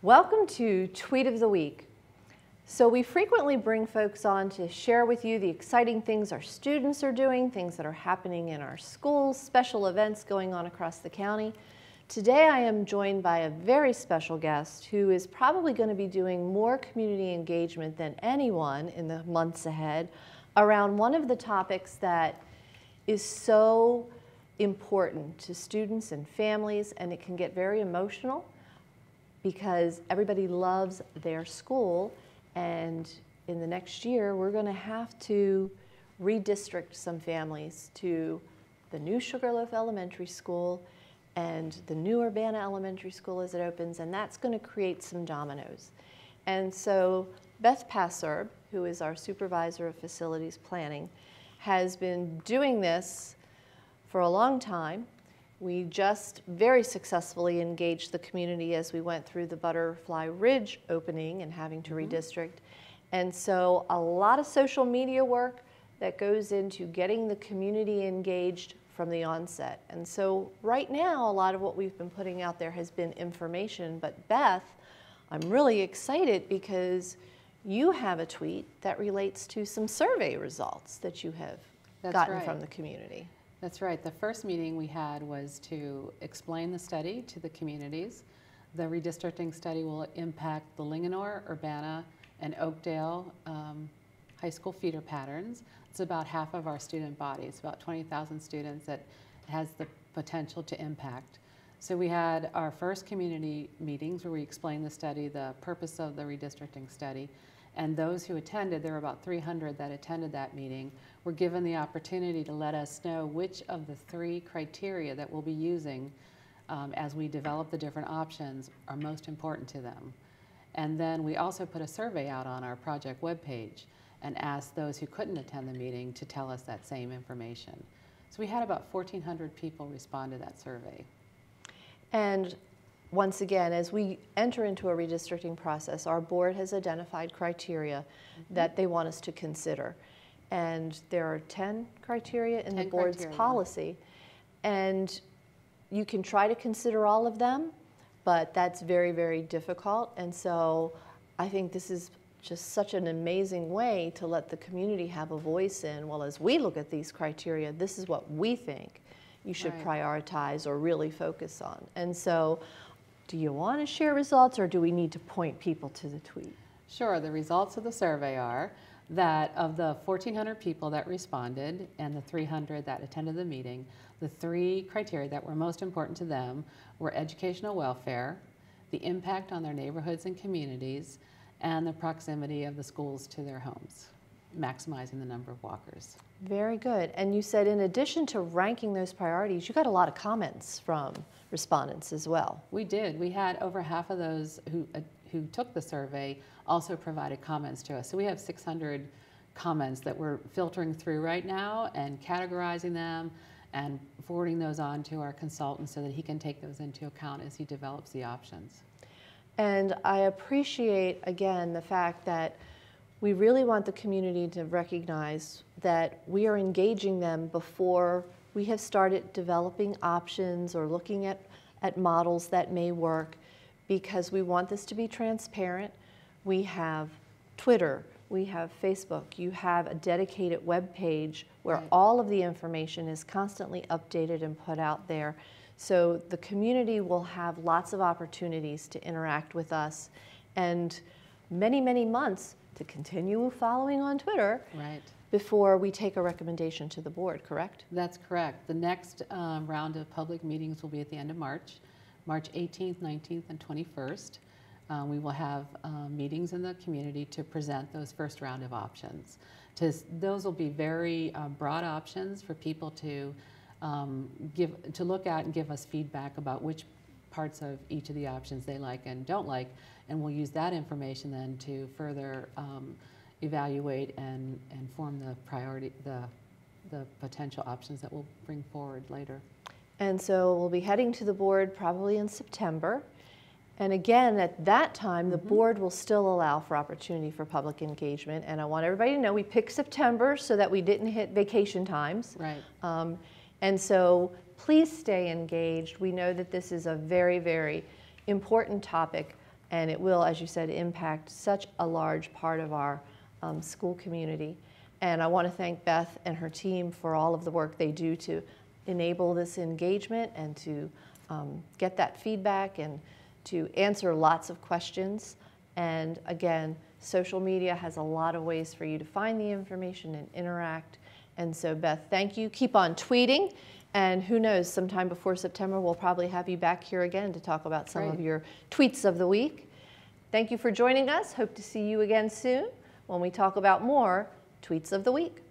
Welcome to Tweet of the Week. So we frequently bring folks on to share with you the exciting things our students are doing, things that are happening in our schools, special events going on across the county. Today I am joined by a very special guest who is probably going to be doing more community engagement than anyone in the months ahead around one of the topics that is so important to students and families, and it can get very emotional because everybody loves their school, and in the next year we're going to have to redistrict some families to the new Sugarloaf Elementary School and the new Urbana Elementary School as it opens, and that's going to create some dominoes. And so Beth Pasierb, who is our Supervisor of Facilities Planning, has been doing this for a long time. We just very successfully engaged the community as we went through the Butterfly Ridge opening and having to redistrict. And so a lot of social media work that goes into getting the community engaged from the onset. And so right now, a lot of what we've been putting out there has been information, but Beth, I'm really excited because you have a tweet that relates to some survey results that you have gotten from the community. That's right. The first meeting we had was to explain the study to the communities. The redistricting study will impact the Linganore, Urbana, and Oakdale high school feeder patterns. It's about half of our student body. It's about 20,000 students that has the potential to impact. So we had our first community meetings where we explained the study, the purpose of the redistricting study, and those who attended, there were about 300 that attended that meeting, were given the opportunity to let us know which of the 3 criteria that we'll be using as we develop the different options are most important to them. And then we also put a survey out on our project webpage and asked those who couldn't attend the meeting to tell us that same information. So we had about 1,400 people respond to that survey. And once again, as we enter into a redistricting process, our board has identified criteria that they want us to consider. And there are 10 criteria in the board's policy. And you can try to consider all of them, but that's very, very difficult. And so I think this is just such an amazing way to let the community have a voice in, well, as we look at these criteria, this is what we think you should prioritize or really focus on. And so do you want to share results, or do we need to point people to the tweet? Sure. The results of the survey are that of the 1,400 people that responded and the 300 that attended the meeting, the 3 criteria that were most important to them were educational welfare, the impact on their neighborhoods and communities, and the proximity of the schools to their homes, maximizing the number of walkers. Very good. And you said in addition to ranking those priorities, you got a lot of comments from respondents as well. We did. We had over half of those who took the survey also provided comments to us. So we have 600 comments that we're filtering through right now and categorizing them and forwarding those on to our consultant so that he can take those into account as he develops the options. And I appreciate, again, the fact that we really want the community to recognize that we are engaging them before we have started developing options or looking at models that may work, because we want this to be transparent. We have Twitter, we have Facebook, you have a dedicated web page where all of the information is constantly updated and put out there. So the community will have lots of opportunities to interact with us, and many, many months to continue following on Twitter before we take a recommendation to the board, correct? That's correct. The next round of public meetings will be at the end of March, March 18th, 19th, and 21st. We will have meetings in the community to present those first round of options. Those will be very broad options for people to look at and give us feedback about which parts of each of the options they like and don't like, and we'll use that information then to further evaluate and form the potential options that we'll bring forward later. And so we'll be heading to the board probably in September. And again, at that time, the board will still allow for opportunity for public engagement. And I want everybody to know we picked September so that we didn't hit vacation times. Right. And so please stay engaged. We know that this is a very, very important topic and it will, as you said, impact such a large part of our school community. And I want to thank Beth and her team for all of the work they do to enable this engagement and to get that feedback and to answer lots of questions. And again, social media has a lot of ways for you to find the information and interact. And so Beth, thank you. Keep on tweeting. And who knows, sometime before September, we'll probably have you back here again to talk about some of your tweets of the week. Thank you for joining us. Hope to see you again soon when we talk about more Tweets of the Week.